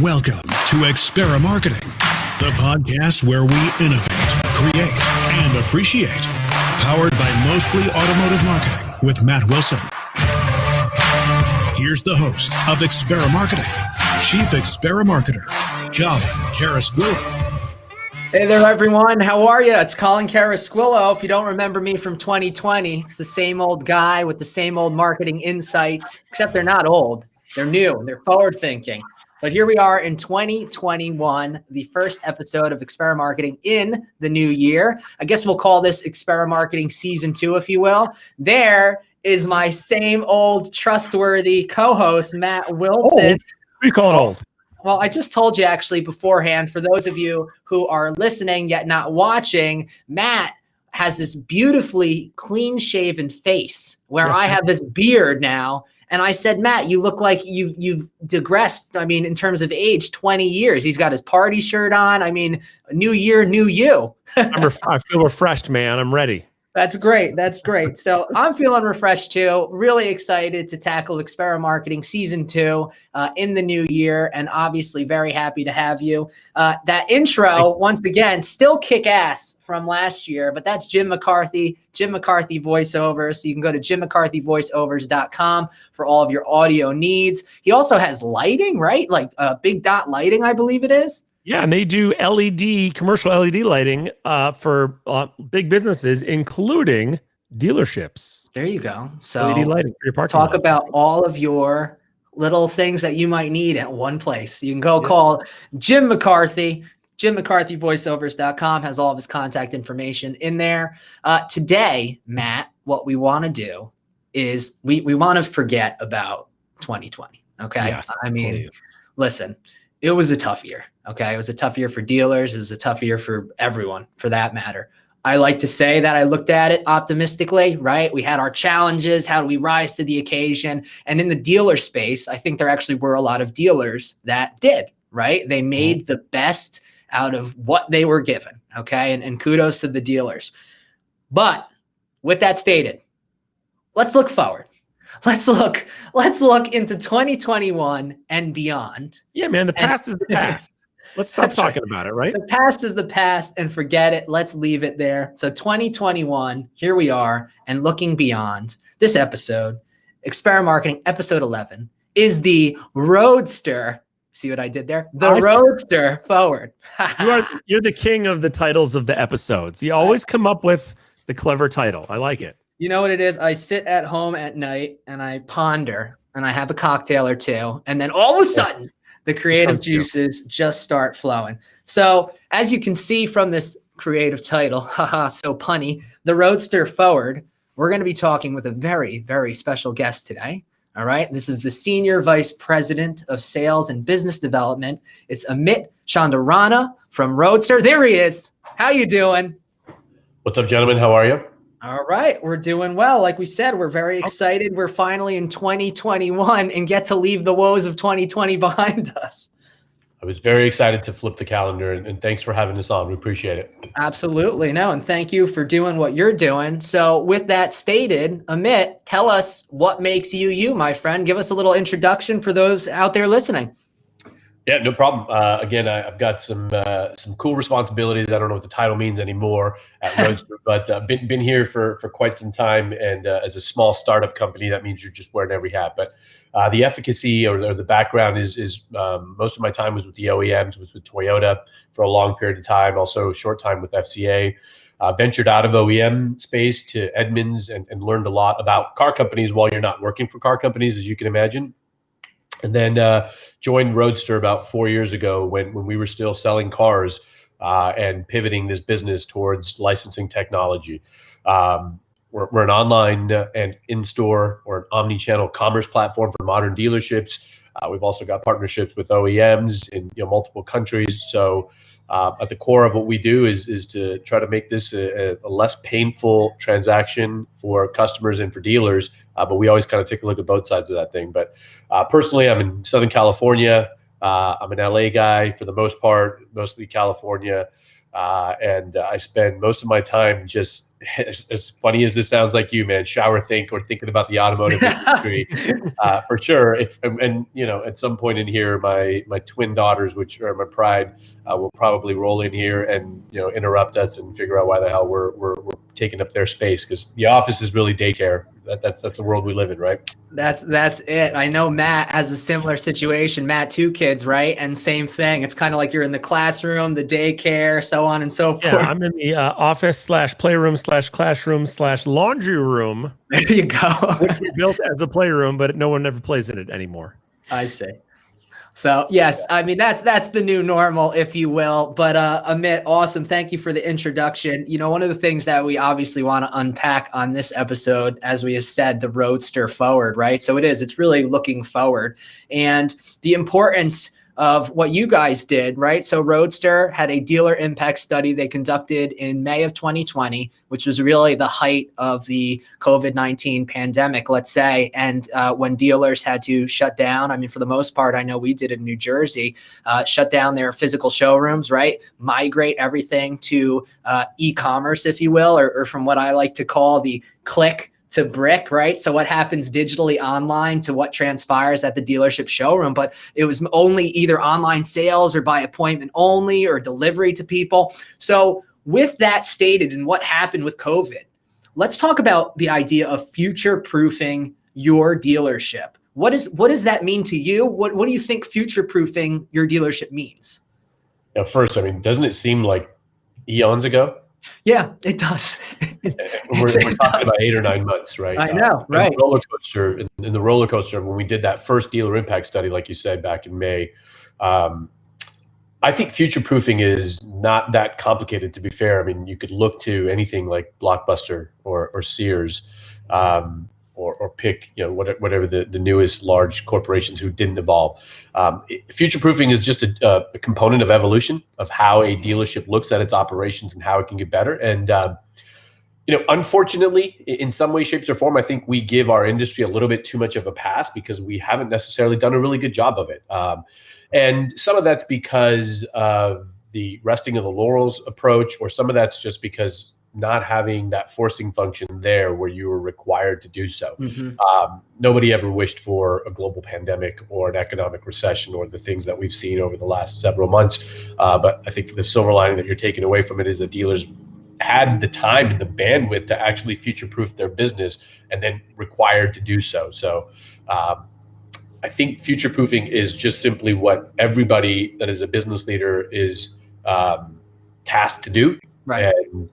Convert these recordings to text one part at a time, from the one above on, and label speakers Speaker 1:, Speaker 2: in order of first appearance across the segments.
Speaker 1: Welcome to Experimarketing, the podcast where we innovate, create, and appreciate. Powered by Mostly Automotive Marketing with Matt Wilson. Here's the host of Experimarketing, Chief Experimarketer, Colin Carasquillo.
Speaker 2: Hey there, everyone. How are you? It's Colin Carasquillo. If you don't remember me from 2020, it's the same old guy with the same old marketing insights, except they're not old. They're new. They're forward-thinking. But here we are in 2021, the first episode of Experimarketing in the new year. I guess we'll call this Experimarketing Season 2, if you will. There is my same old trustworthy co-host, Matt Wilson.
Speaker 3: Old? What do you call it old?
Speaker 2: Well, I just told you actually beforehand, for those of you who are listening yet not watching, Matt has this beautifully clean-shaven face where I have this beard now. And I said, Matt, you look like you've digressed, in terms of age, 20 years. He's got his party shirt on. New year, new you.
Speaker 3: I feel refreshed, man. I'm ready.
Speaker 2: That's great. That's great. So I'm feeling refreshed too. Really excited to tackle Experimarketing Season 2 in the new year. And obviously very happy to have you. That intro, once again, still kick ass from last year, but that's Jim McCarthy voiceovers. So you can go to jimmccarthyvoiceovers.com for all of your audio needs. He also has lighting, right? Like big dot lighting, I believe it is.
Speaker 3: Yeah, and they do commercial LED lighting for big businesses, including dealerships.
Speaker 2: There you go. So
Speaker 3: LED lighting for your parking
Speaker 2: talk
Speaker 3: lot.
Speaker 2: about all of your little things that you might need at one place. You can go call Jim McCarthy. JimMcCarthyVoiceovers.com has all of his contact information in there. Today, Matt, what we want to do is we want to forget about 2020. Okay.
Speaker 3: Yes,
Speaker 2: listen, it was a tough year. Okay. It was a tough year for dealers. It was a tough year for everyone, for that matter. I like to say that I looked at it optimistically, right? We had our challenges. How do we rise to the occasion? And in the dealer space, I think there actually were a lot of dealers that did, right? They made the best out of what they were given. Okay. And kudos to the dealers. But with that stated, let's look forward. Let's look into 2021 and beyond.
Speaker 3: Yeah, man, the past is the past. Let's stop talking about it, right?
Speaker 2: The past is the past and forget it. Let's leave it there. So 2021, here we are, and looking beyond. This episode, Experimarketing episode 11, is the Roadster. See what I did there? The Roadster forward.
Speaker 3: You're the king of the titles of the episodes. You always come up with the clever title. I like it.
Speaker 2: You know what it is? I sit at home at night and I ponder and I have a cocktail or two. And then all of a sudden, the creative juices just start flowing. So as you can see from this creative title, so punny, the Roadster Forward, we're going to be talking with a very, very special guest today. All right. This is the Senior Vice President of Sales and Business Development. It's Amit Chandarana from Roadster. There he is. How you doing?
Speaker 4: What's up, gentlemen? How are you?
Speaker 2: All right. We're doing well. Like we said, we're very excited. We're finally in 2021 and get to leave the woes of 2020 behind us.
Speaker 4: I was very excited to flip the calendar, and thanks for having us on. We appreciate it.
Speaker 2: Absolutely. No, and thank you for doing what you're doing. So with that stated, Amit, tell us what makes you you, my friend. Give us a little introduction for those out there listening.
Speaker 4: Yeah, no problem. Again, I've got some cool responsibilities. I don't know what the title means anymore at Roadster, but been here for quite some time. And as a small startup company, that means you're just wearing every hat. But the efficacy or the background is most of my time was with the OEMs, was with Toyota for a long period of time, also a short time with FCA. Ventured out of OEM space to Edmunds and learned a lot about car companies while you're not working for car companies, as you can imagine. And then joined Roadster about 4 years ago when we were still selling cars and pivoting this business towards licensing technology. We're an online and in-store or an omnichannel commerce platform for modern dealerships. We've also got partnerships with OEMs in multiple countries. So at the core of what we do is to try to make this a less painful transaction for customers and for dealers. But we always kind of take a look at both sides of that thing. But personally, I'm in Southern California. I'm an LA guy for the most part, mostly California. And I spend most of my time just, as funny as this sounds like you, man, shower think or thinking about the automotive industry. For sure. And at some point in here, my twin daughters, which are my pride, will probably roll in here and interrupt us and figure out why the hell we're taking up their space, because the office is really daycare. That's the world we live in, right?
Speaker 2: That's it. I know Matt has a similar situation. Matt, 2 kids, right? And same thing. It's kind of like you're in the classroom, the daycare, so on and so forth.
Speaker 3: Yeah, I'm in the office / playroom / classroom / laundry room.
Speaker 2: There you go.
Speaker 3: Which we built as a playroom, but no one ever plays in it anymore.
Speaker 2: I see. So yes, I mean, that's the new normal, if you will. But Amit, awesome. Thank you for the introduction. One of the things that we obviously want to unpack on this episode, as we have said, the Roadster forward, right? So it's really looking forward, and the importance of what you guys did, right? So Roadster had a dealer impact study they conducted in May of 2020, which was really the height of the COVID-19 pandemic, let's say. And when dealers had to shut down, I mean, for the most part, I know we did in New Jersey, shut down their physical showrooms, right? Migrate everything to e-commerce, if you will, or from what I like to call the click to brick, right? So what happens digitally online to what transpires at the dealership showroom, but it was only either online sales or by appointment only or delivery to people. So with that stated and what happened with COVID, let's talk about the idea of future-proofing your dealership. What does that mean to you? What do you think future-proofing your dealership means?
Speaker 4: First, I mean, doesn't it seem like eons ago?
Speaker 2: Yeah, it does.
Speaker 4: We're talking about 8 or 9 months, right?
Speaker 2: I know, right?
Speaker 4: In the roller coaster, when we did that first dealer impact study, like you said, back in May, I think future proofing is not that complicated, to be fair. I mean, you could look to anything like Blockbuster or Sears, or pick whatever the newest large corporations who didn't evolve. Future proofing is just a component of evolution of how a dealership looks at its operations and how it can get better. And unfortunately, in some way, shapes, or form, I think we give our industry a little bit too much of a pass because we haven't necessarily done a really good job of it. And some of that's because of the resting of the laurels approach, or some of that's just because not having that forcing function there where you were required to do so. Mm-hmm. Nobody ever wished for a global pandemic or an economic recession or the things that we've seen over the last several months. But I think the silver lining that you're taking away from it is that dealers had the time and the bandwidth to actually future-proof their business and then required to do so. So I think future-proofing is just simply what everybody that is a business leader is tasked to do.
Speaker 2: Right.
Speaker 4: And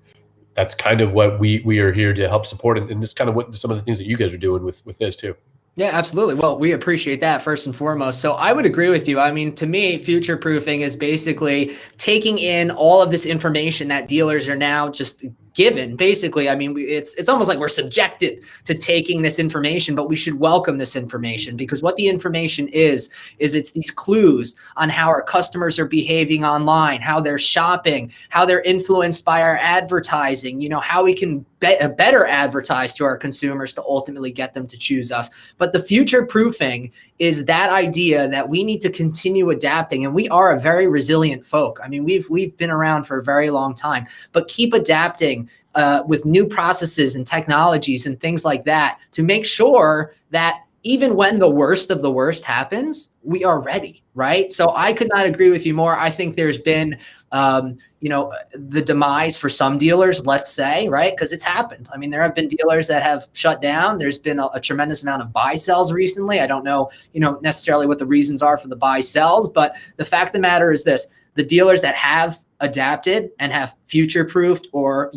Speaker 4: that's kind of what we are here to help support. And this is kind of what some of the things that you guys are doing with this too.
Speaker 2: Yeah, absolutely. Well, we appreciate that first and foremost. So I would agree with you. I mean, to me, future proofing is basically taking in all of this information that dealers are now just given. Basically, I mean, it's almost like we're subjected to taking this information, but we should welcome this information, because what the information is it's these clues on how our customers are behaving online, how they're shopping, how they're influenced by our advertising, how we can better advertise to our consumers to ultimately get them to choose us. But the future proofing is that idea that we need to continue adapting, and we are a very resilient folk. I mean, we've been around for a very long time, but keep adapting with new processes and technologies and things like that to make sure that even when the worst of the worst happens, we are ready, right? So I could not agree with you more. I think there's been, the demise for some dealers, let's say, right? Because it's happened. I mean, there have been dealers that have shut down. There's been a tremendous amount of buy sells recently. I don't know, necessarily what the reasons are for the buy sells, but the fact of the matter is this: the dealers that have adapted and have future-proofed or,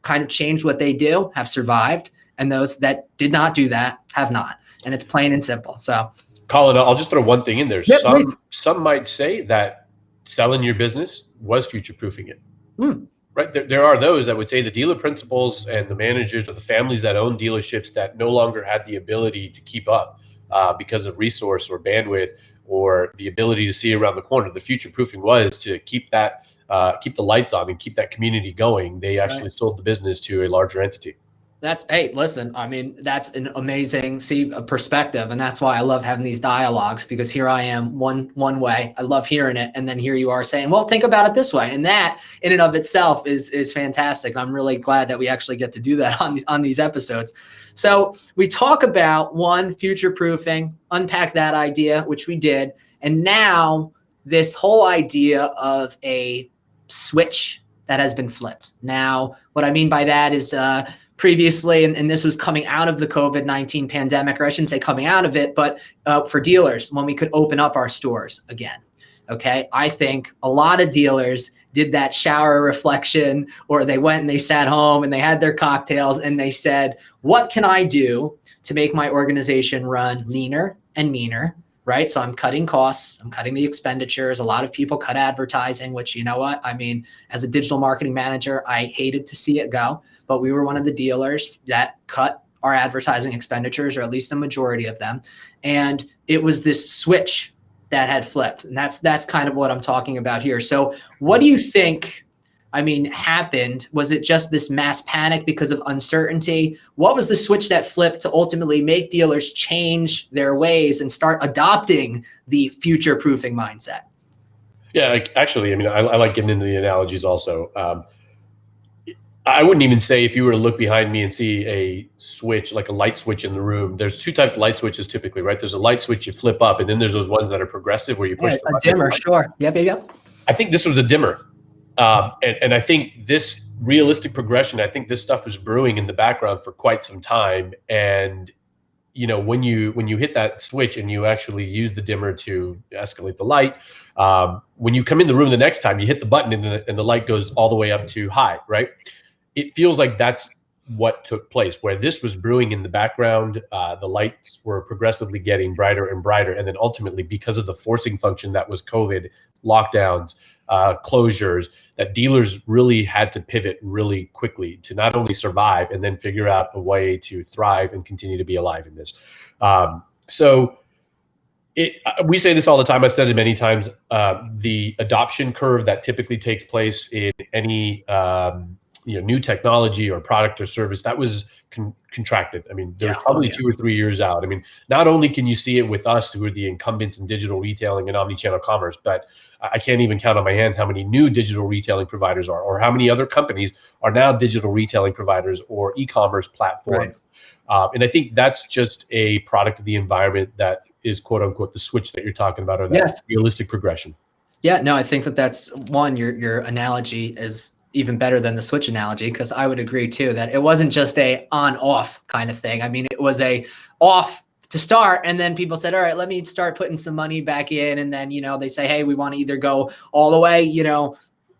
Speaker 2: kind of changed what they do have survived. And those that did not do that have not. And it's plain and simple. So,
Speaker 4: Colin, I'll just throw one thing in there.
Speaker 2: Yep,
Speaker 4: some might say that selling your business was future-proofing it. Right? There are those that would say the dealer principals and the managers or the families that own dealerships that no longer had the ability to keep up because of resource or bandwidth or the ability to see around the corner. The future-proofing was to keep the lights on and keep that community going. They actually sold the business to a larger entity.
Speaker 2: Hey, listen, I mean, that's an amazing perspective. And that's why I love having these dialogues, because here I am one way. I love hearing it. And then here you are saying, well, think about it this way. And that in and of itself is fantastic. And I'm really glad that we actually get to do that on these episodes. So we talk about future proofing, unpack that idea, which we did. And now this whole idea of a switch that has been flipped. Now, what I mean by that is, previously, and this was coming out of the COVID-19 pandemic, or I shouldn't say coming out of it, but for dealers, when we could open up our stores again. Okay. I think a lot of dealers did that shower reflection, or they went and they sat home and they had their cocktails and they said, what can I do to make my organization run leaner and meaner? Right. So I'm cutting costs, I'm cutting the expenditures. A lot of people cut advertising, which, you know what? I mean, as a digital marketing manager, I hated to see it go, but we were one of the dealers that cut our advertising expenditures, or at least the majority of them. And it was this switch that had flipped. And that's kind of what I'm talking about here. So what do you think, happened? Was it just this mass panic because of uncertainty? What was the switch that flipped to ultimately make dealers change their ways and start adopting the future proofing mindset?
Speaker 4: Yeah, actually, I like getting into the analogies also. I wouldn't even say, if you were to look behind me and see a switch, like a light switch in the room, there's two types of light switches typically, right? There's a light switch you flip up, and then there's those ones that are progressive where you push
Speaker 2: a dimmer, sure. Yep.
Speaker 4: I think this was a dimmer. And I think this realistic progression, I think this stuff was brewing in the background for quite some time. And, when you hit that switch and you actually use the dimmer to escalate the light, when you come in the room the next time, you hit the button and the light goes all the way up to high, right? It feels like that's what took place, where this was brewing in the background. The lights were progressively getting brighter and brighter. And then ultimately, because of the forcing function that was COVID, lockdowns, closures, that dealers really had to pivot really quickly to not only survive and then figure out a way to thrive and continue to be alive in this. We say this all the time. I've said it many times. The adoption curve that typically takes place in any new technology or product or service, that was contracted. There's probably 2 or 3 years out. Not only can you see it with us, who are the incumbents in digital retailing and omnichannel commerce, but I can't even count on my hands how many new digital retailing providers are, or how many other companies are now digital retailing providers or e-commerce platforms. Right. And I think that's just a product of the environment that is, quote unquote, the switch that you're talking about, or that realistic progression. Yeah, no,
Speaker 2: I think that's one, your analogy is even better than the switch analogy, because I would agree too that it wasn't just a on-off kind of thing. It was a off to start, and then people said, all right, let me start putting some money back in. And then, they say, hey, we want to either go all the way,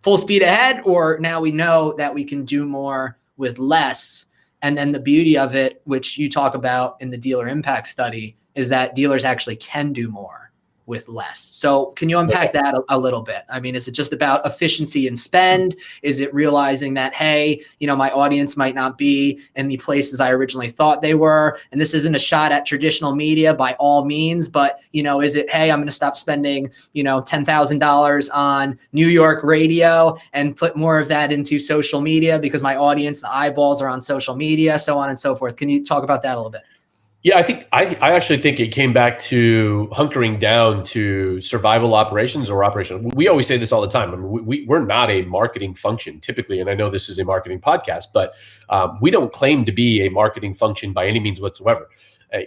Speaker 2: full speed ahead, or now we know that we can do more with less. And then the beauty of it, which you talk about in the dealer impact study, is that dealers actually can do more with less. So can you unpack that a little bit? Is it just about efficiency and spend? Is it realizing that, hey, my audience might not be in the places I originally thought they were? And this isn't a shot at traditional media by all means, but, is it, hey, I'm going to stop spending, $10,000 on New York radio and put more of that into social media because my audience, the eyeballs are on social media, so on and so forth. Can you talk about that a little bit?
Speaker 4: Yeah, I actually think it came back to hunkering down to survival operations or operational. We always say this all the time. We're not a marketing function typically, and I know this is a marketing podcast, but we don't claim to be a marketing function by any means whatsoever.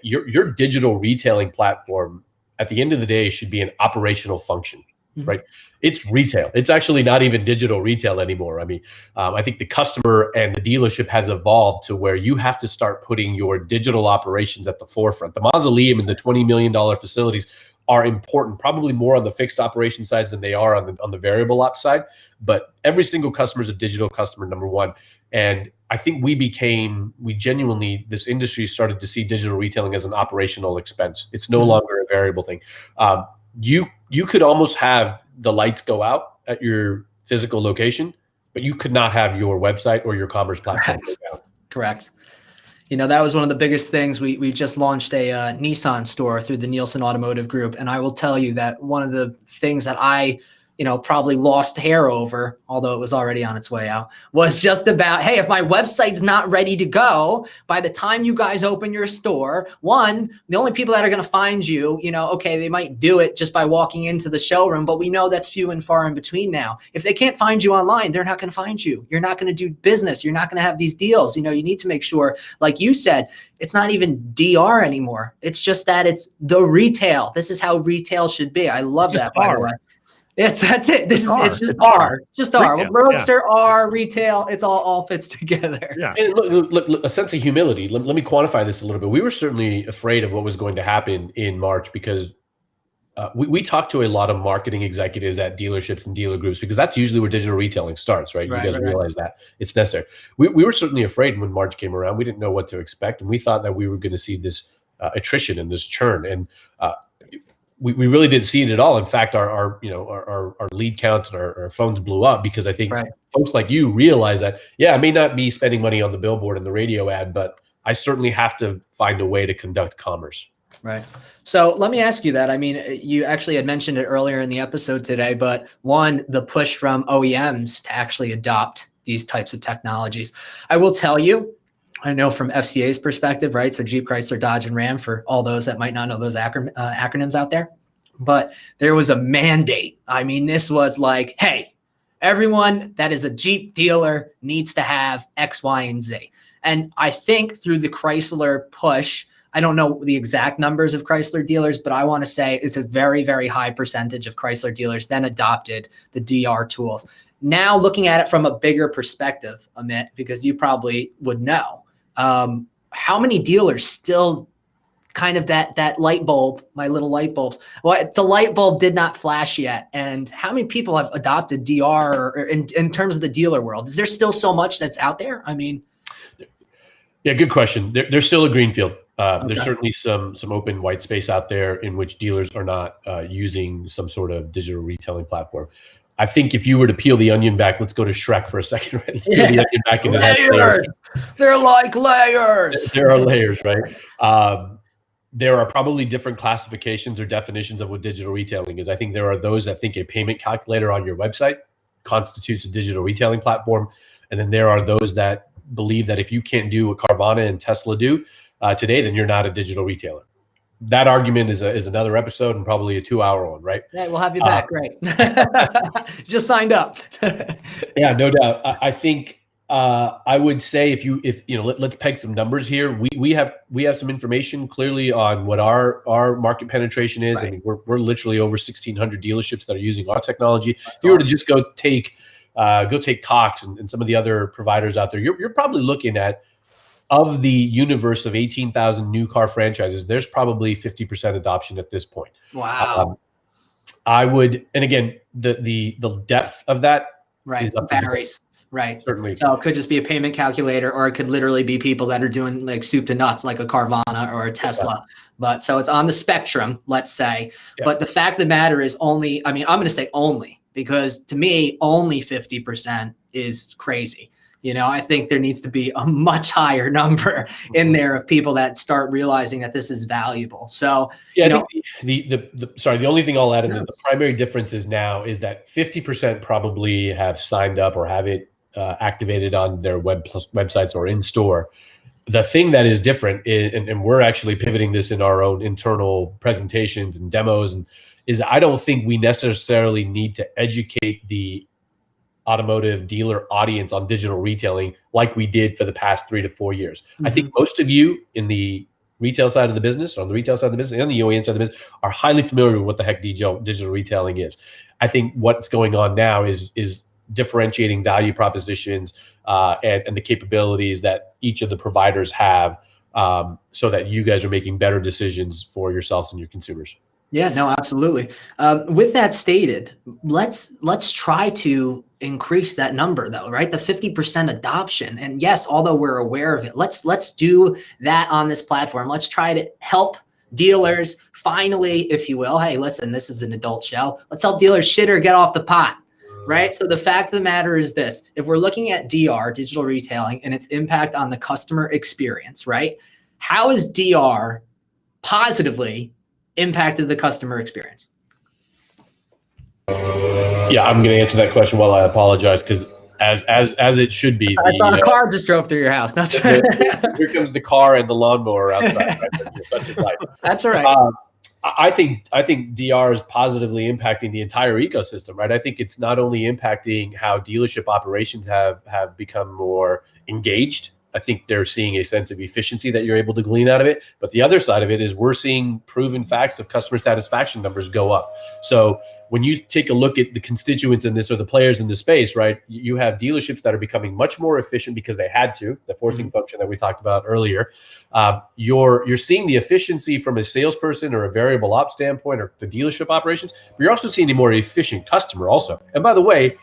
Speaker 4: Your digital retailing platform, at the end of the day, should be an operational function. Right? It's retail. It's actually not even digital retail anymore. I think the customer and the dealership has evolved to where you have to start putting your digital operations at the forefront. The mausoleum and the $20 million facilities are important, probably more on the fixed operation sides than they are on the variable ops side. But every single customer is a digital customer, number one. And I think this industry started to see digital retailing as an operational expense. It's no longer a variable thing. You could almost have the lights go out at your physical location, but you could not have your website or your commerce platform go down.
Speaker 2: Correct. That was one of the biggest things. We just launched a Nissan store through the Nielsen Automotive Group. And I will tell you that one of the things that I probably lost hair over, although it was already on its way out, was just about, hey, if my website's not ready to go by the time you guys open your store, one, the only people that are going to find you, okay, they might do it just by walking into the showroom, but we know that's few and far in between now. If they can't find you online, they're not going to find you. You're not going to do business. You're not going to have these deals. You need to make sure, like you said, it's not even DR anymore. It's just that it's the retail. This is how retail should be. I love that, by the way. That's it. It's just R. Just R. Retail, Roadster, yeah. R, retail. It's all fits together.
Speaker 4: Yeah. And look, a sense of humility. Let me quantify this a little bit. We were certainly afraid of what was going to happen in March because we talked to a lot of marketing executives at dealerships and dealer groups because that's usually where digital retailing starts, right? You guys realize that it's necessary. We were certainly afraid when March came around. We didn't know what to expect, and we thought that we were going to see this attrition and this churn. And we really didn't see it at all. In fact, our lead counts and our phones blew up because I think folks like you realize that, I may not be spending money on the billboard and the radio ad, but I certainly have to find a way to conduct commerce.
Speaker 2: Right. So let me ask you that. I mean, you actually had mentioned it earlier in the episode today, but one, the push from OEMs to actually adopt these types of technologies. I will tell you, I know from FCA's perspective, right? So Jeep, Chrysler, Dodge, and Ram, for all those that might not know those acronyms out there, but there was a mandate. I mean, this was like, hey, everyone that is a Jeep dealer needs to have X, Y, and Z. And I think through the Chrysler push, I don't know the exact numbers of Chrysler dealers, but I want to say it's a very, very high percentage of Chrysler dealers then adopted the DR tools. Now looking at it from a bigger perspective, Amit, because you probably would know, how many dealers still kind of that light bulb, my little light bulbs, well, the light bulb did not flash yet. And how many people have adopted DR or in terms of the dealer world? Is there still so much that's out there? I mean,
Speaker 4: yeah, good question. There's still a greenfield. There's certainly some open white space out there in which dealers are not using some sort of digital retailing platform. I think if you were to peel the onion back, let's go to Shrek for a second. Right? Let's peel the onion back into
Speaker 2: layers. They're like layers.
Speaker 4: There are layers, right? There are probably different classifications or definitions of what digital retailing is. I think there are those that think a payment calculator on your website constitutes a digital retailing platform. And then there are those that believe that if you can't do what Carvana and Tesla do today, then you're not a digital retailer. That argument is another episode and probably a 2-hour one, right?
Speaker 2: Yeah, we'll have you back. Great. Just signed up.
Speaker 4: Yeah, no doubt. I think I would say if let's peg some numbers here. We have some information clearly on what our market penetration is. Right. I mean, we're literally over 1,600 dealerships that are using our technology. That's if you were to just go take Cox and some of the other providers out there, you're probably looking at, of the universe of 18,000 new car franchises, there's probably 50% adoption at this point.
Speaker 2: Wow.
Speaker 4: I would, and again, the depth of that
Speaker 2: varies. Right.
Speaker 4: Certainly.
Speaker 2: So it could just be a payment calculator, or it could literally be people that are doing like soup to nuts, like a Carvana or a Tesla. Yeah. But so it's on the spectrum, let's say. Yeah. But the fact of the matter is I'm going to say only, because to me, only 50% is crazy. I think there needs to be a much higher number in there of people that start realizing that this is valuable. So,
Speaker 4: I think the only thing I'll add in the primary difference is now is that 50% probably have signed up or have it activated on their websites or in store. The thing that is different is, and we're actually pivoting this in our own internal presentations and demos, is I don't think we necessarily need to educate the automotive dealer audience on digital retailing like we did for the past 3 to 4 years. Mm-hmm. I think most of you in the retail side of the business, on the retail side of the business and the OEM side of the business, are highly familiar with what the heck digital retailing is. I think what's going on now is differentiating value propositions and the capabilities that each of the providers have, so that you guys are making better decisions for yourselves and your consumers.
Speaker 2: Yeah, no, absolutely. With that stated, let's try to increase that number though, right? The 50% adoption. And yes, although we're aware of it, let's do that on this platform. Let's try to help dealers finally, if you will. Hey, listen, this is an adult show. Let's help dealers shit or get off the pot, right? So the fact of the matter is this: if we're looking at DR, digital retailing, and its impact on the customer experience, right? How is DR positively impacted the customer experience?
Speaker 4: Yeah, I'm going to answer that question while I apologize, because as it should be.
Speaker 2: I thought a car just drove through your house. That's
Speaker 4: here comes the car and the lawnmower outside. Right? Such a life.
Speaker 2: That's all right.
Speaker 4: I think DR is positively impacting the entire ecosystem, right? I think it's not only impacting how dealership operations have become more engaged. I think they're seeing a sense of efficiency that you're able to glean out of it. But the other side of it is we're seeing proven facts of customer satisfaction numbers go up. So when you take a look at the constituents in this, or the players in this space, right, you have dealerships that are becoming much more efficient because they had to, the forcing function that we talked about earlier. You're seeing the efficiency from a salesperson or a variable ops standpoint, or the dealership operations, but you're also seeing a more efficient customer also. And by the way,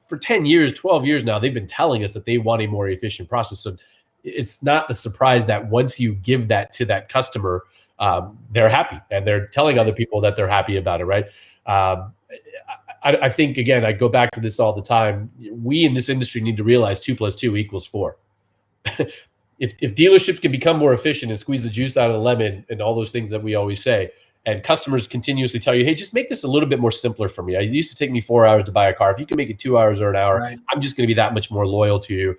Speaker 4: for 10 years, 12 years now, they've been telling us that they want a more efficient process. So it's not a surprise that once you give that to that customer, they're happy, and they're telling other people that they're happy about it, right? I think, again, I go back to this all the time. We in this industry need to realize 2 + 2 = 4. If dealerships can become more efficient and squeeze the juice out of the lemon and all those things that we always say, and customers continuously tell you, hey, just make this a little bit more simpler for me. It used to take me 4 hours to buy a car. If you can make it 2 hours or an hour, right, I'm just going to be that much more loyal to you.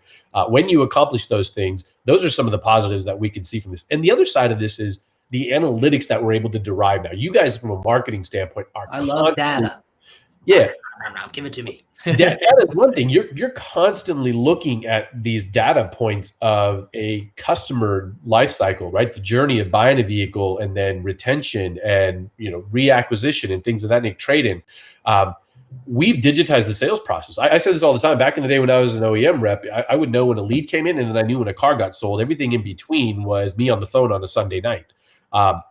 Speaker 4: When you accomplish those things, those are some of the positives that we can see from this. And the other side of this is the analytics that we're able to derive now. You guys, from a marketing standpoint,
Speaker 2: I love data.
Speaker 4: Yeah.
Speaker 2: Give it to me.
Speaker 4: Data is one thing. You're constantly looking at these data points of a customer life cycle, right? The journey of buying a vehicle, and then retention, and reacquisition, and things of that nature, trade-in. We've digitized the sales process. I say this all the time. Back in the day when I was an OEM rep, I would know when a lead came in, and then I knew when a car got sold. Everything in between was me on the phone on a Sunday night.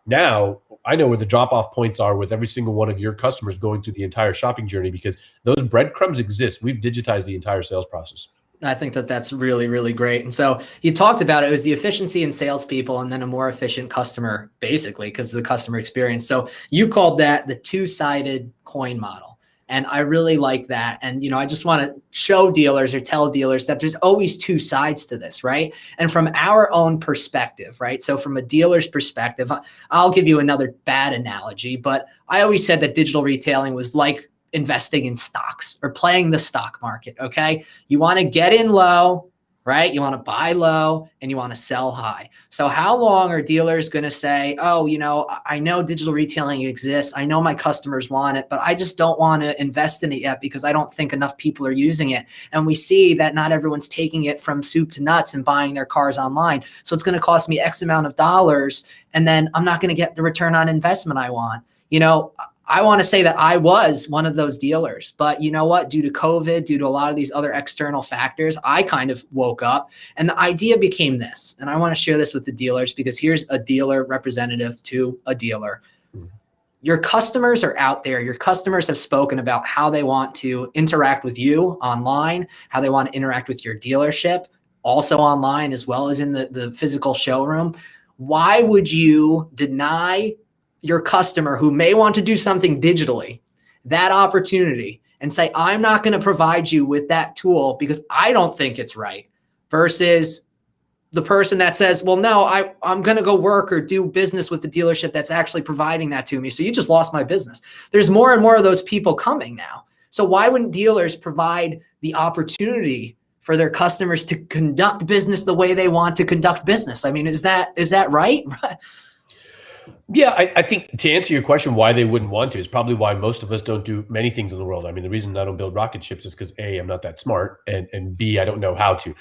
Speaker 4: Now I know where the drop-off points are with every single one of your customers going through the entire shopping journey, because those breadcrumbs exist. We've digitized the entire sales process.
Speaker 2: I think that that's really, really great. And so you talked about it was the efficiency in salespeople, and then a more efficient customer, basically, because of the customer experience. So you called that the two-sided coin model. And I really like that. And, I just want to show dealers, or tell dealers, that there's always two sides to this, right? And from our own perspective, right? So from a dealer's perspective, I'll give you another bad analogy, but I always said that digital retailing was like investing in stocks or playing the stock market. Okay. You want to get in low, right? You want to buy low and you want to sell high. So how long are dealers going to say, oh, I know digital retailing exists. I know my customers want it, but I just don't want to invest in it yet because I don't think enough people are using it. And we see that not everyone's taking it from soup to nuts and buying their cars online. So it's going to cost me X amount of dollars, and then I'm not going to get the return on investment I want. I want to say that I was one of those dealers, but you know what? Due to COVID, due to a lot of these other external factors, I kind of woke up, and the idea became this. And I want to share this with the dealers, because here's a dealer representative to a dealer. Your customers are out there. Your customers have spoken about how they want to interact with you online, how they want to interact with your dealership, also online, as well as in the physical showroom. Why would you deny your customer who may want to do something digitally that opportunity and say, I'm not going to provide you with that tool because I don't think it's right, versus the person that says, well, no, I'm going to go work or do business with the dealership that's actually providing that to me. So you just lost my business. There's more and more of those people coming now. So why wouldn't dealers provide the opportunity for their customers to conduct business the way they want to conduct business? I mean, is that right?
Speaker 4: Yeah, I think to answer your question, why they wouldn't want to is probably why most of us don't do many things in the world. I mean, the reason I don't build rocket ships is because A, I'm not that smart, and B, I don't know how to.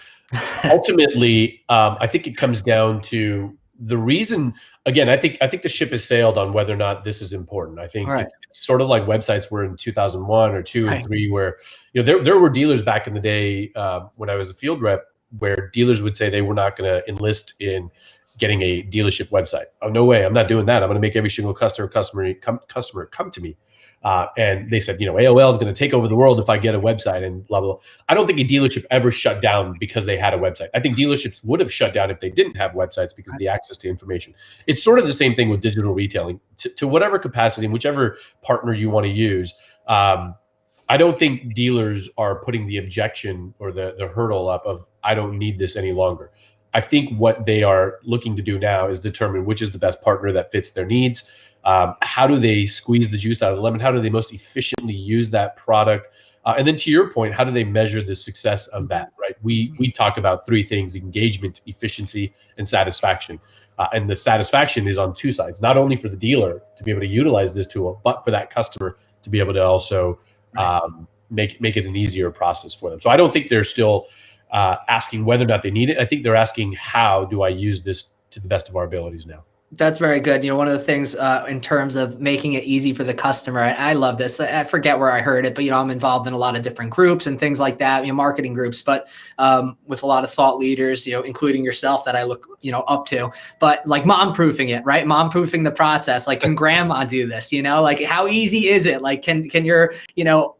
Speaker 4: Ultimately, I think it comes down to the reason. Again, I think the ship has sailed on whether or not this is important. I think it's sort of like websites were in 2001 or 2 or 3, where there were dealers back in the day when I was a field rep, where dealers would say they were not going to enlist in getting a dealership website. Oh, no way. I'm not doing that. I'm going to make every single customer come to me. And they said, AOL is going to take over the world if I get a website, and blah, blah, blah. I don't think a dealership ever shut down because they had a website. I think dealerships would have shut down if they didn't have websites because of the access to information. It's sort of the same thing with digital retailing to whatever capacity and whichever partner you want to use. I don't think dealers are putting the objection or the hurdle up of, I don't need this any longer. I think what they are looking to do now is determine which is the best partner that fits their needs. How do they squeeze the juice out of the lemon? How do they most efficiently use that product? And then to your point, how do they measure the success of that, right? We talk about three things: engagement, efficiency, and satisfaction. And the satisfaction is on two sides, not only for the dealer to be able to utilize this tool, but for that customer to be able to also make it an easier process for them. So I don't think they're still asking whether or not they need it. I think they're asking, how do I use this to the best of our abilities now?
Speaker 2: That's very good. One of the things in terms of making it easy for the customer, I love this. I forget where I heard it, but I'm involved in a lot of different groups and things like that, marketing groups, but with a lot of thought leaders, including yourself that I look, up to, but like mom-proofing it, right? Mom-proofing the process. Like, can grandma do this? Like, how easy is it? Like, can your,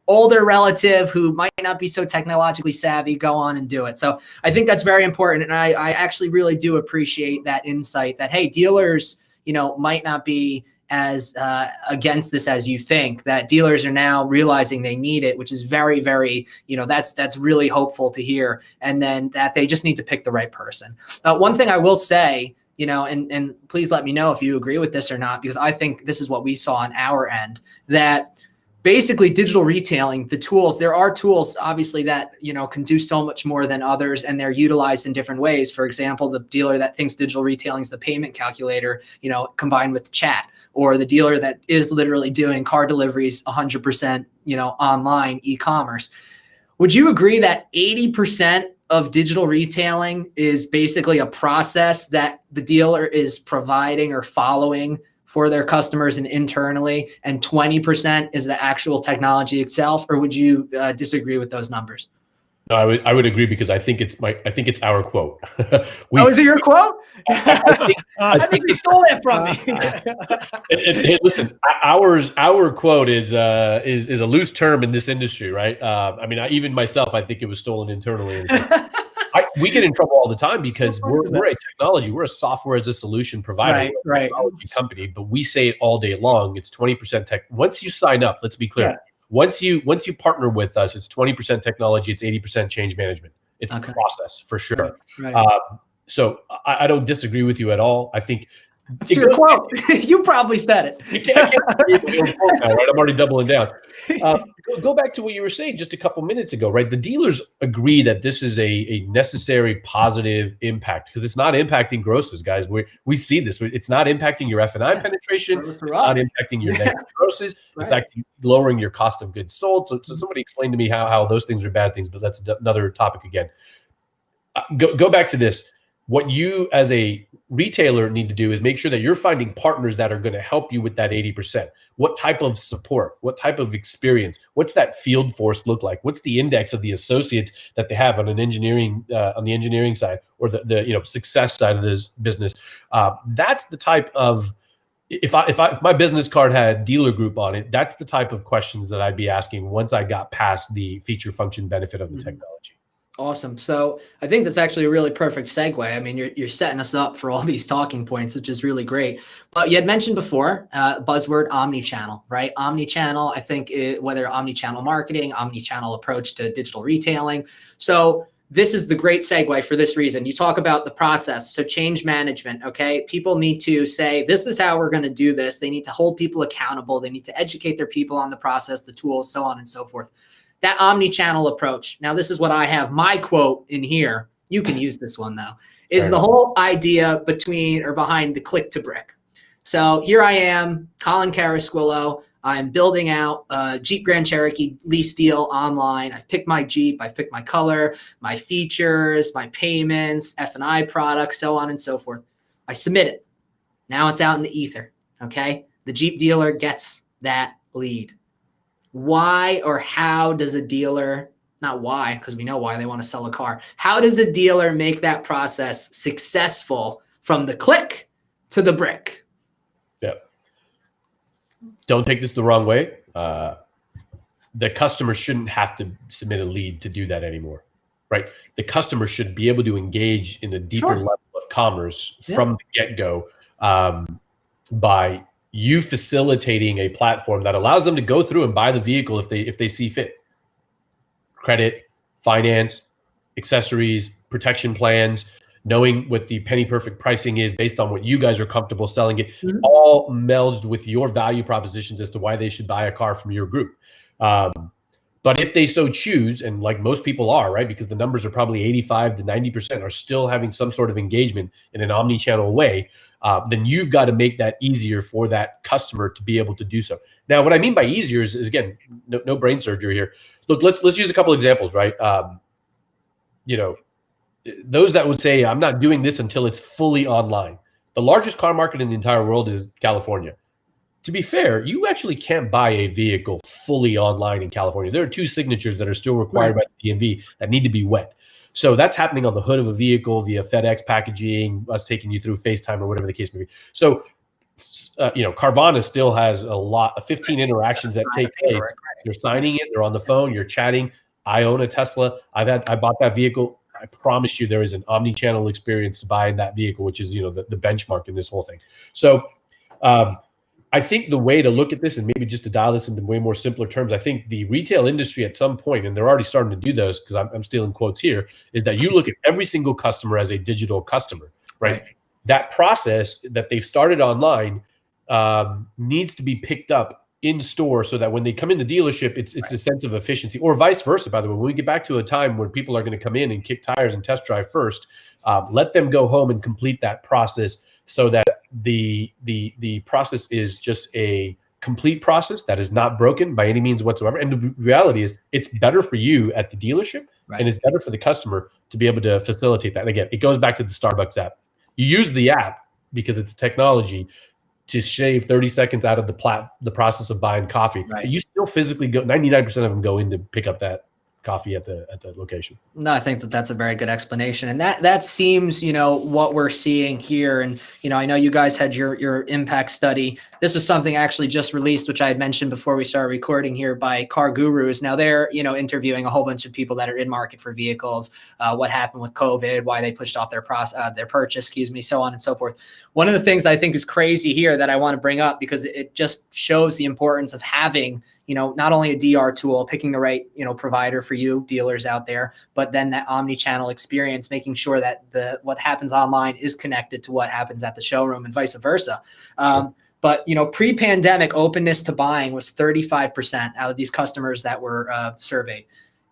Speaker 2: older relative who might not be so technologically savvy go on and do it? So I think that's very important. And I actually really do appreciate that insight that, hey, dealers, might not be as against this as you think, that dealers are now realizing they need it, which is very, very, that's really hopeful to hear. And then that they just need to pick the right person. One thing I will say, and please let me know if you agree with this or not, because I think this is what we saw on our end, that basically digital retailing, the tools, there are tools obviously that, can do so much more than others, and they're utilized in different ways. For example, the dealer that thinks digital retailing is the payment calculator, combined with chat, or the dealer that is literally doing car deliveries 100%, online e-commerce. Would you agree that 80% of digital retailing is basically a process that the dealer is providing or following for their customers and internally, and 20% is the actual technology itself? Or would you disagree with those numbers?
Speaker 4: No, I would agree, because I think it's our quote.
Speaker 2: Is it your quote?
Speaker 4: I think
Speaker 2: you stole that from me.
Speaker 4: Hey, listen, our quote is a loose term in this industry, right? Even myself, I think it was stolen internally. We get in trouble all the time because we're a technology, we're a software as a solution provider,
Speaker 2: right.
Speaker 4: Technology company, but we say it all day long. It's 20% tech. Once you sign up, let's be clear. Yeah. Once you partner with us, it's 20% technology, it's 80% change management. It's a process for sure. Right. So I don't disagree with you at all. I think
Speaker 2: it's your quote. You probably said it.
Speaker 4: I can't now, right? I'm already doubling down. Go back to what you were saying just a couple minutes ago, right? The dealers agree that this is a necessary positive impact, because it's not impacting grosses, guys. We see this. It's not impacting your F&I penetration. It's not impacting your negative grosses. Right. It's actually lowering your cost of goods sold. So somebody explain to me how those things are bad things, but that's another topic again. Go back to this. What you as a retailer need to do is make sure that you're finding partners that are going to help you with that 80%. What type of support? What type of experience? What's that field force look like? What's the index of the associates that they have on an engineering on the engineering side, or the success side of this business? That's the type of, if my business card had dealer group on it, that's the type of questions that I'd be asking once I got past the feature function benefit of the technology.
Speaker 2: Awesome. So I think that's actually a really perfect segue. You're setting us up for all these talking points, which is really great. But you had mentioned before, buzzword omnichannel, right? Omnichannel, I think whether omnichannel marketing, omnichannel approach to digital retailing. So this is the great segue for this reason. You talk about the process. So change management, okay? People need to say, this is how we're going to do this. They need to hold people accountable. They need to educate their people on the process, the tools, so on and so forth. That omni-channel approach. Now, this is what I have my quote in here. You can use this one though. Is the whole idea behind the click to brick. So here I am, Colin Carasquillo. I'm building out a Jeep Grand Cherokee lease deal online. I've picked my Jeep. I've picked my color, my features, my payments, F&I products, so on and so forth. I submit it. Now it's out in the ether. Okay. The Jeep dealer gets that lead. Why or how does a dealer, not why, because we know why, they want to sell a car. How does a dealer make that process successful from the click to the brick?
Speaker 4: Yeah. Don't take this the wrong way. The customer shouldn't have to submit a lead to do that anymore, right? The customer should be able to engage in a deeper level of commerce from the get-go by you facilitating a platform that allows them to go through and buy the vehicle if they see fit. Credit, finance, accessories, protection plans. knowing what the penny perfect pricing is based on what you guys are comfortable selling it, all melded with your value propositions as to why they should buy a car from your group. But if they so choose, and like most people are, right, because the numbers are probably 85 to 90% are still having some sort of engagement in an omni-channel way, then you've got to make that easier for that customer to be able to do so. Now, what I mean by easier is again, no brain surgery here. Look, let's use a couple examples, right? Those that would say, I'm not doing this until it's fully online. The largest car market in the entire world is California. To be fair, you actually can't buy a vehicle fully online in California. There are 2 signatures that are still required by the DMV that need to be wet. So that's happening on the hood of a vehicle via FedEx packaging, us taking you through FaceTime or whatever the case may be. So, Carvana still has 15 interactions that take place. You're signing it, they're on the phone, you're chatting. I own a Tesla. I bought that vehicle. I promise you there is an omni-channel experience to buy that vehicle, which is, the benchmark in this whole thing. So, I think the way to look at this, and maybe just to dial this into way more simpler terms, I think the retail industry at some point, and they're already starting to do those because I'm stealing quotes here, is that you look at every single customer as a digital customer, right? That process that they've started online needs to be picked up in store so that when they come in the dealership, it's a sense of efficiency, or vice versa, by the way. When we get back to a time where people are going to come in and kick tires and test drive first, let them go home and complete that process so that the process is just a complete process that is not broken by any means whatsoever. And the reality is it's better for you at the dealership, and it's better for the customer to be able to facilitate that. And again, it goes back to the Starbucks app. You use the app because it's technology to shave 30 seconds out of the process of buying coffee. But you still physically go, 99% of them go in to pick up that coffee at the location.
Speaker 2: No, I think that's a very good explanation. And that seems, what we're seeing here. And, I know you guys had your impact study. This was something actually just released, which I had mentioned before we started recording here, by Car Gurus. Now they're, interviewing a whole bunch of people that are in market for vehicles, what happened with COVID, why they pushed off their purchase, so on and so forth. One of the things I think is crazy here that I want to bring up, because it just shows the importance of having, not only a DR tool, picking the right, provider for you dealers out there, but then that omni-channel experience, making sure that what happens online is connected to what happens at the showroom and vice versa. But, pre-pandemic openness to buying was 35% out of these customers that were surveyed.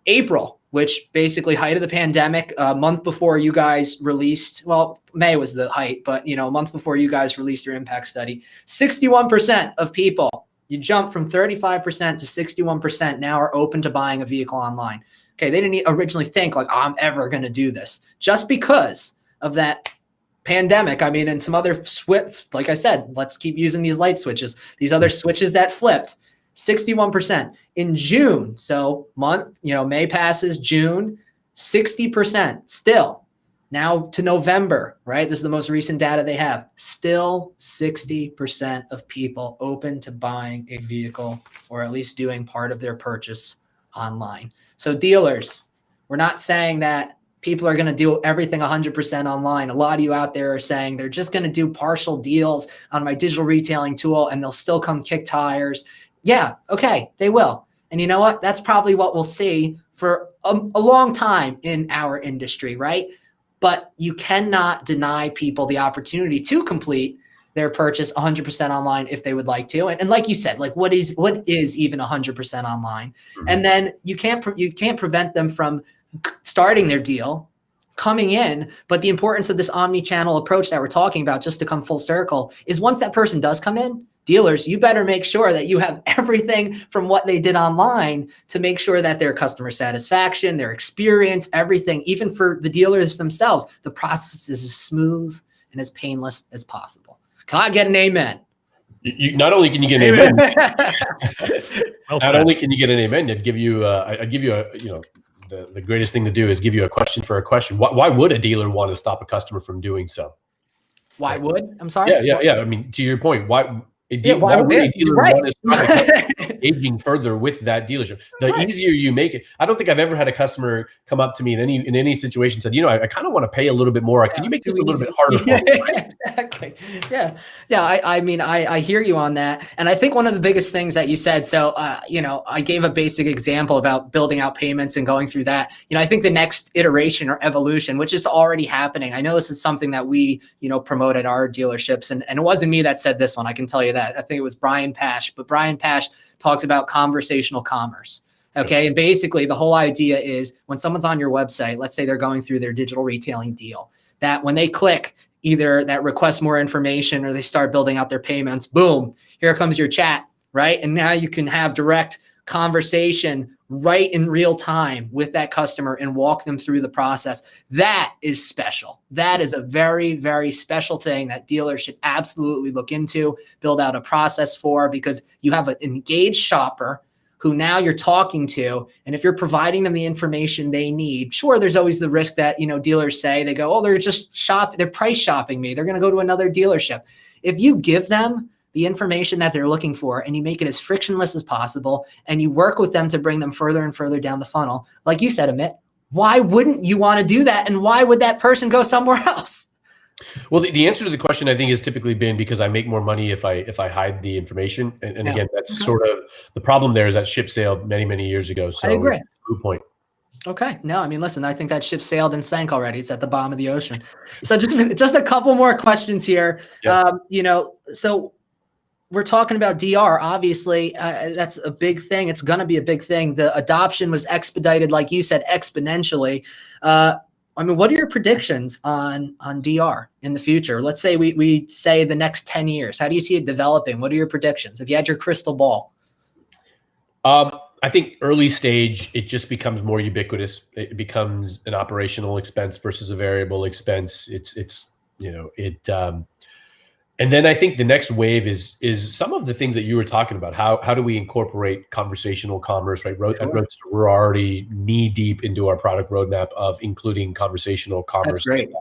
Speaker 2: April, which basically height of the pandemic, a month before you guys released, well, May was the height, but, a month before you guys released your impact study, 61% of people, you jump from 35% to 61% now are open to buying a vehicle online. Okay, they didn't originally think I'm ever going to do this. Just because of that pandemic, and some other like I said, let's keep using these light switches, these other switches that flipped, 61%. In June, so month, May passes, June, 60% still. Now to November, right? This is the most recent data they have. Still 60% of people open to buying a vehicle, or at least doing part of their purchase online. So dealers, we're not saying that people are going to do everything 100% online. A lot of you out there are saying they're just going to do partial deals on my digital retailing tool and they'll still come kick tires. Yeah, okay, they will. And you know what? That's probably what we'll see for a long time in our industry, right? But you cannot deny people the opportunity to complete their purchase 100% online if they would like to. And like you said, what is even 100% online? Mm-hmm. And then you can't prevent them from starting their deal, coming in. But the importance of this omni-channel approach that we're talking about, just to come full circle, is once that person does come in, dealers, you better make sure that you have everything from what they did online to make sure that their customer satisfaction, their experience, everything, even for the dealers themselves, the process is as smooth and as painless as possible. Can I get an amen?
Speaker 4: Not only can you get an amen, not only can you get an amen, I'd give you the greatest thing to do is give you a question for a question. Why would a dealer want to stop a customer from doing so?
Speaker 2: Why would? I'm sorry.
Speaker 4: Yeah. To your point, why? Why would a dealer want to stop a customer engaging further with that dealership? The easier you make it. I don't think I've ever had a customer come up to me in any situation said, I kind of want to pay a little bit more. Can you make this a little bit harder for me? Right?
Speaker 2: Exactly. Yeah. I mean, I hear you on that. And I think one of the biggest things that you said, so, I gave a basic example about building out payments and going through that. I think the next iteration or evolution, which is already happening. I know this is something that we, promote at our dealerships. And it wasn't me that said this one. I can tell you that. I think it was Brian Pash, but Brian Pash talks about conversational commerce. Okay. And basically the whole idea is when someone's on your website, let's say they're going through their digital retailing deal, that when they click either that request more information or they start building out their payments, boom, here comes your chat, right? And now you can have direct conversation right in real time with that customer and walk them through the process. That is special. That is a very, very special thing that dealers should absolutely look into, build out a process for, because you have an engaged shopper who now you're talking to. And if you're providing them the information they need, sure, there's always the risk that, dealers say, they go, they're just they're price shopping me. They're going to go to another dealership. If you give them the information that they're looking for and you make it as frictionless as possible and you work with them to bring them further and further down the funnel, like you said, Amit, why wouldn't you want to do that? And why would that person go somewhere else?
Speaker 4: Well, the answer to the question, I think, has typically been because I make more money if I hide the information. And again, that's sort of the problem there is that ship sailed many, many years ago. So
Speaker 2: I agree.
Speaker 4: It's a good point.
Speaker 2: Okay. No, I mean, listen, I think that ship sailed and sank already. It's at the bottom of the ocean. So just a couple more questions here.
Speaker 4: Yeah.
Speaker 2: So we're talking about DR. Obviously, that's a big thing. It's going to be a big thing. The adoption was expedited, like you said, exponentially. What are your predictions on DR in the future? Let's say we say the next 10 years. How do you see it developing? What are your predictions? If you had your crystal ball.
Speaker 4: I think early stage, it just becomes more ubiquitous. It becomes an operational expense versus a variable expense. And then I think the next wave is some of the things that you were talking about. How do we incorporate conversational commerce, right? At Roadster, we're already knee deep into our product roadmap of including conversational commerce.
Speaker 2: That's great.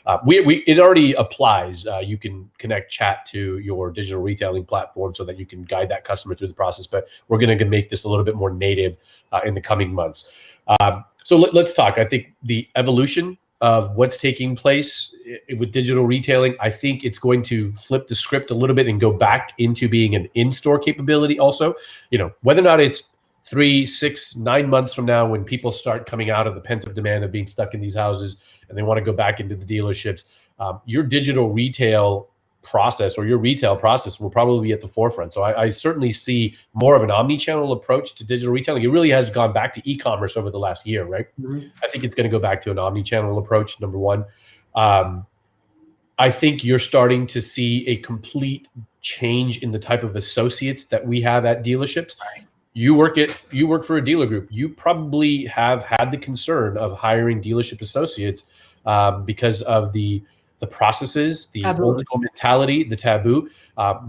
Speaker 4: It already applies. You can connect chat to your digital retailing platform so that you can guide that customer through the process. But we're going to make this a little bit more native in the coming months. So let's talk. I think the evolution of what's taking place with digital retailing, I think it's going to flip the script a little bit and go back into being an in-store capability also. Whether or not it's 3, 6, 9 months from now when people start coming out of the pent-up demand of being stuck in these houses and they want to go back into the dealerships, your digital retail process or your retail process will probably be at the forefront. So I certainly see more of an omnichannel approach to digital retailing. It really has gone back to e-commerce over the last year, right? Mm-hmm. I think it's going to go back to an omnichannel approach, number one. I think you're starting to see a complete change in the type of associates that we have at dealerships. Right. You work for a dealer group. You probably have had the concern of hiring dealership associates because of the processes, the old school mentality, the taboo.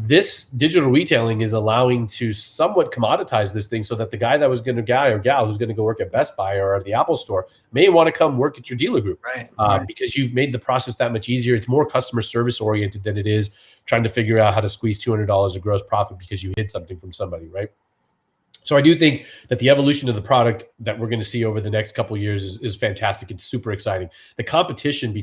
Speaker 4: This digital retailing is allowing to somewhat commoditize this thing so that the guy that was going to guy or gal who's going to go work at Best Buy or at the Apple store may want to come work at your dealer group, right? Because you've made the process that much easier. It's more customer service oriented than it is trying to figure out how to squeeze $200 of gross profit because you hid something from somebody, right? So I do think that the evolution of the product that we're going to see over the next couple of years is fantastic. It's super exciting. The competition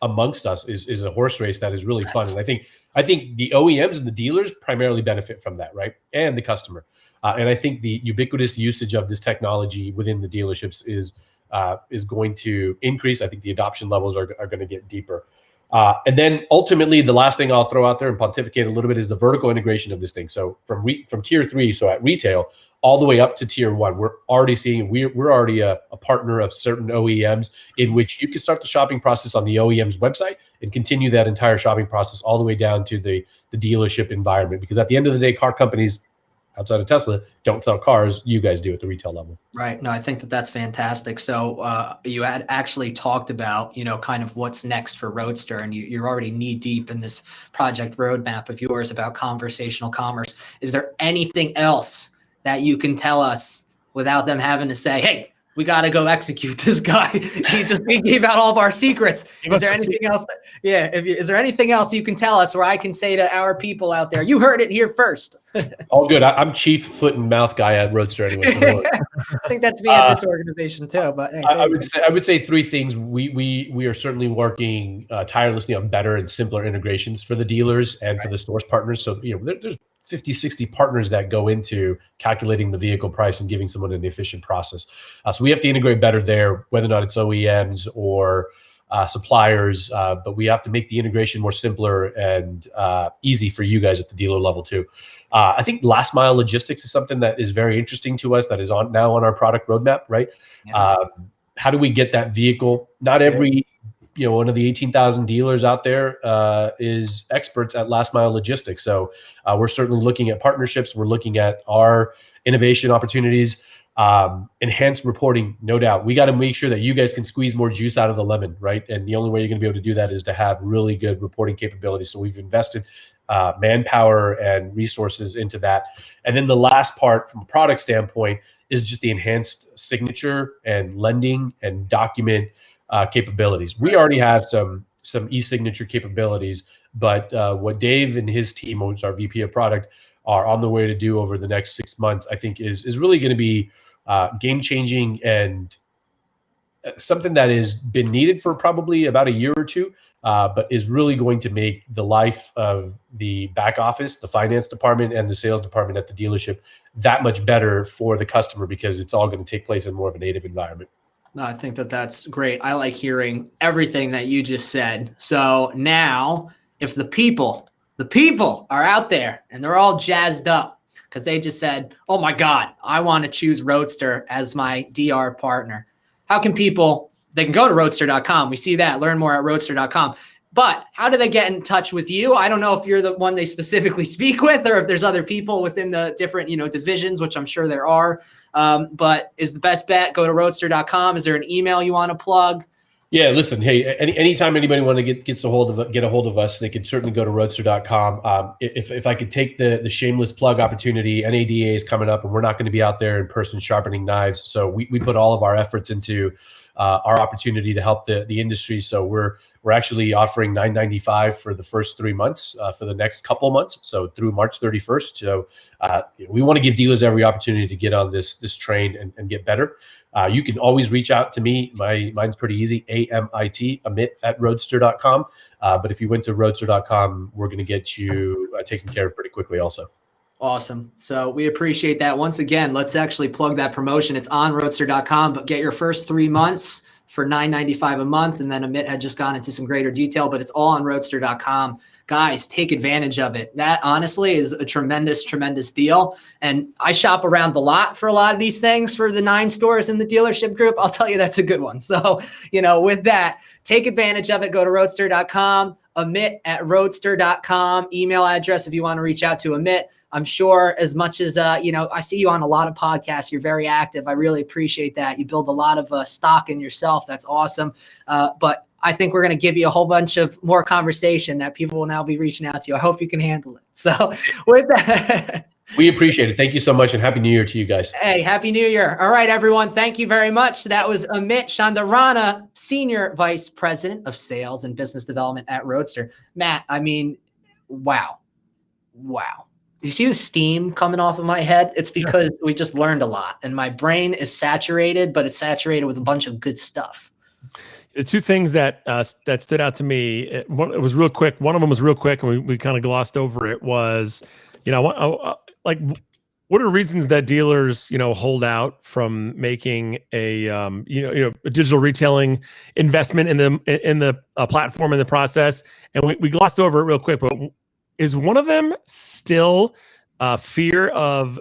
Speaker 4: amongst us is a horse race that is really fun. And I think the OEMs and the dealers primarily benefit from that, right? And the customer. And I think the ubiquitous usage of this technology within the dealerships is going to increase. I think the adoption levels are going to get deeper. And then ultimately, the last thing I'll throw out there and pontificate a little bit is the vertical integration of this thing. So from tier 3, so at retail, all the way up to tier 1, we're already seeing we're already a partner of certain OEMs in which you can start the shopping process on the OEM's website and continue that entire shopping process all the way down to the dealership environment. Because at the end of the day, car companies outside of Tesla don't sell cars. You guys do at the retail level. Right.
Speaker 2: No, I think that's fantastic. So you had actually talked about, kind of what's next for Roadster, and you're already knee deep in this project roadmap of yours about conversational commerce. Is there anything else that you can tell us without them having to say, hey, we got to go execute this guy. He gave out all of our secrets. Is there anything else? Is there anything else you can tell us where I can say to our people out there, you heard it here first?
Speaker 4: All good. I'm chief foot and mouth guy at Roadster anyway. So
Speaker 2: I think that's me at this organization too. But hey,
Speaker 4: I would say three things. We are certainly working tirelessly on better and simpler integrations for the dealers and for the source partners. So there's 50, 60 partners that go into calculating the vehicle price and giving someone an efficient process. So we have to integrate better there, whether or not it's OEMs or suppliers, but we have to make the integration more simpler and easy for you guys at the dealer level too. I think last mile logistics is something that is very interesting to us that is now on our product roadmap, right? Yeah. How do we get that vehicle? Not every one of the 18,000 dealers out there is experts at last mile logistics. So we're certainly looking at partnerships. We're looking at our innovation opportunities, enhanced reporting, no doubt. We got to make sure that you guys can squeeze more juice out of the lemon, right? And the only way you're going to be able to do that is to have really good reporting capabilities. So we've invested manpower and resources into that. And then the last part from a product standpoint is just the enhanced signature and lending and document capabilities. We already have some e-signature capabilities, but what Dave and his team, who's our VP of product, are on the way to do over the next 6 months, I think is really going to be game changing and something that has been needed for probably about a year or two, but is really going to make the life of the back office, the finance department, and the sales department at the dealership that much better for the customer because it's all going to take place in more of a native environment.
Speaker 2: No, I think that's great. I like hearing everything that you just said. So now if the people are out there and they're all jazzed up because they just said, oh my God, I want to choose Roadster as my DR partner. How can they can go to roadster.com. We see that, learn more at roadster.com. But how do they get in touch with you? I don't know if you're the one they specifically speak with or if there's other people within the different, divisions, which I'm sure there are. But is the best bet, go to roadster.com. Is there an email you want to plug?
Speaker 4: Yeah, listen, hey, anytime anybody want to get a hold of us, they can certainly go to roadster.com. If I could take the shameless plug opportunity, NADA is coming up and we're not going to be out there in person sharpening knives. So we put all of our efforts into our opportunity to help the industry. So we're actually offering $9.95 for the first 3 months for the next couple of months. So through March 31st. So we want to give dealers every opportunity to get on this train and get better. You can always reach out to me. Mine's pretty easy, Amit at roadster.com. But if you went to roadster.com, we're going to get you taken care of pretty quickly also.
Speaker 2: Awesome. So we appreciate that. Once again, let's actually plug that promotion. It's on roadster.com, but get your first 3 months for $9.95 a month. And then Amit had just gone into some greater detail, but it's all on roadster.com. Guys, take advantage of it. That honestly is a tremendous, tremendous deal. And I shop around the lot for a lot of these things for the 9 stores in the dealership group. I'll tell you that's a good one. So, with that, take advantage of it. Go to roadster.com, Amit at roadster.com, email address if you want to reach out to Amit. I'm sure as much as, I see you on a lot of podcasts, you're very active. I really appreciate that. You build a lot of stock in yourself. That's awesome. But I think we're going to give you a whole bunch of more conversation that people will now be reaching out to you. I hope you can handle it. So with that,
Speaker 4: we appreciate it. Thank you so much and Happy New Year to you guys.
Speaker 2: Hey, Happy New Year. All right, everyone. Thank you very much. That was Amit Chandarana, Senior Vice President of Sales and Business Development at Roadster. Matt, wow. You see the steam coming off of my head? It's because we just learned a lot and my brain is saturated, but it's saturated with a bunch of good stuff.
Speaker 3: The two things that stood out to me, it was real quick. One of them was real quick, and we kind of glossed over it. Was, what are reasons that dealers, hold out from making a a digital retailing investment in the platform in the process? And we glossed over it real quick, but is one of them still fear of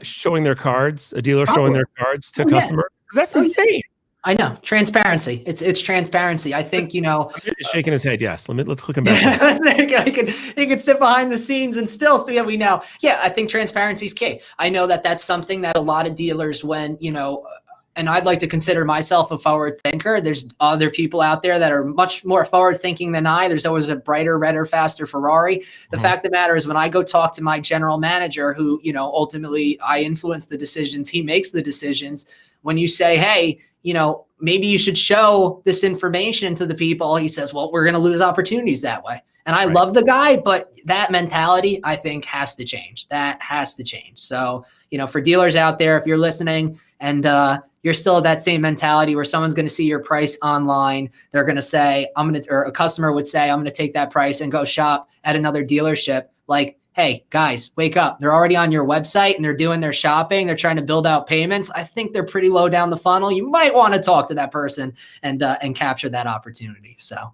Speaker 3: showing their cards, a dealer showing their cards to customer? That's insane.
Speaker 2: I know. Transparency. It's transparency. I think,
Speaker 3: He's shaking his head. Yes. Let's look him back.
Speaker 2: He can sit behind the scenes and still, we know. Yeah. I think transparency is key. I know that's something that a lot of dealers, when, and I'd like to consider myself a forward thinker. There's other people out there that are much more forward thinking than I. There's always a brighter, redder, faster Ferrari. The fact of the matter is when I go talk to my general manager who, ultimately I influence the decisions, he makes the decisions. when you say, hey, maybe you should show this information to the people, he says, well, we're going to lose opportunities that way. And I love the guy, but that mentality, I think, has to change. That has to change. So, for dealers out there, if you're listening and you're still at that same mentality where someone's going to see your price online, they're going to say, or a customer would say, I'm going to take that price and go shop at another dealership. Like, hey, guys, wake up. They're already on your website and they're doing their shopping. They're trying to build out payments. I think they're pretty low down the funnel. You might want to talk to that person and capture that opportunity. So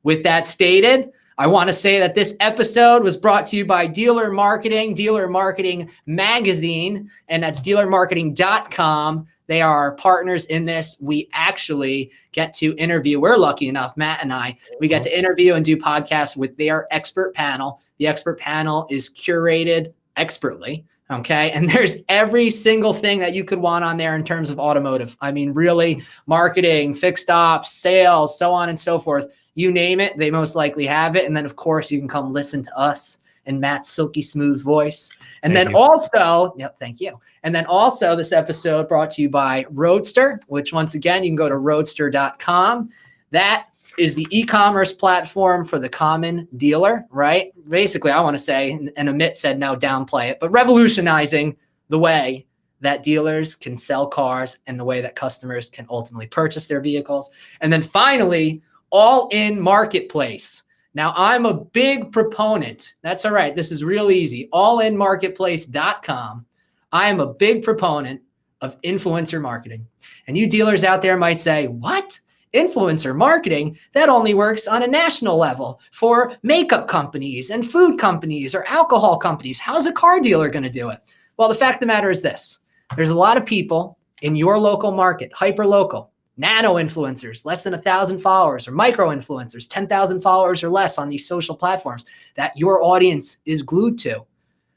Speaker 2: with that stated, I want to say that this episode was brought to you by Dealer Marketing Magazine, and that's dealermarketing.com. They are our partners in this. We actually get to interview. We're lucky enough, Matt and I, we get to interview and do podcasts with their expert panel. The expert panel is curated expertly. Okay. And there's every single thing that you could want on there in terms of automotive. I mean, really, marketing, fixed ops, sales, so on and so forth. You name it, they most likely have it. And then, of course, you can come listen to us in Matt's silky smooth voice. And thank you. And then also this episode brought to you by Roadster, which once again, you can go to roadster.com. That is the e-commerce platform for the common dealer, right? Basically, I want to say, and Amit said no, downplay it, but revolutionizing the way that dealers can sell cars and the way that customers can ultimately purchase their vehicles. And then finally, all in marketplace. Now, I'm a big proponent. That's all right. This is real easy. allinmarketplace.com. I am a big proponent of influencer marketing. And you dealers out there might say, what? Influencer marketing? That only works on a national level for makeup companies and food companies or alcohol companies. How's a car dealer going to do it? Well, the fact of the matter is this. There's a lot of people in your local market, hyper local, nano influencers, less than 1,000 followers, or micro influencers, 10,000 followers or less on these social platforms that your audience is glued to.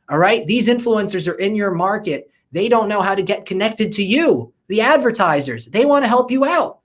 Speaker 2: All right. These influencers are in your market. They don't know how to get connected to you, the advertisers. They want to help you out.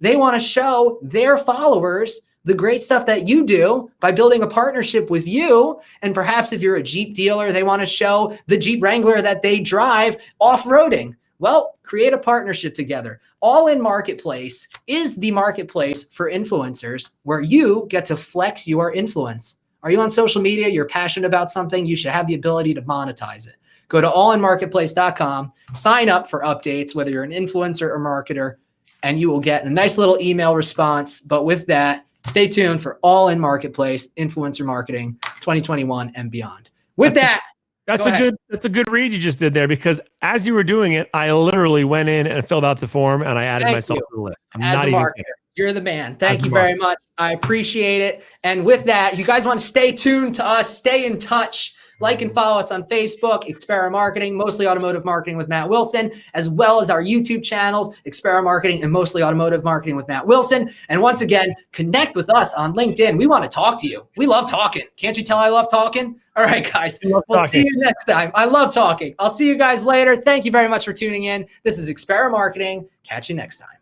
Speaker 2: They want to show their followers the great stuff that you do by building a partnership with you. And perhaps if you're a Jeep dealer, they want to show the Jeep Wrangler that they drive off-roading. Well, create a partnership together. All in Marketplace is the marketplace for influencers where you get to flex your influence. Are you on social media? You're passionate about something. You should have the ability to monetize it. Go to allinmarketplace.com, sign up for updates, whether you're an influencer or marketer, and you will get a nice little email response. But with that, stay tuned for All in Marketplace, influencer marketing 2021 and beyond. With that,
Speaker 3: That's a good read you just did there, because as you were doing it, I literally went in and filled out the form and I added myself to the list.
Speaker 2: As a marketer, you're the man. Thank you very much. I appreciate it. And with that, you guys want to stay tuned to us, stay in touch. Like and follow us on Facebook, Experimarketing, Mostly Automotive Marketing with Matt Wilson, as well as our YouTube channels, Experimarketing and Mostly Automotive Marketing with Matt Wilson. And once again, connect with us on LinkedIn. We want to talk to you. We love talking. Can't you tell I love talking? All right, guys. We'll see you next time. I love talking. I'll see you guys later. Thank you very much for tuning in. This is Experimarketing. Catch you next time.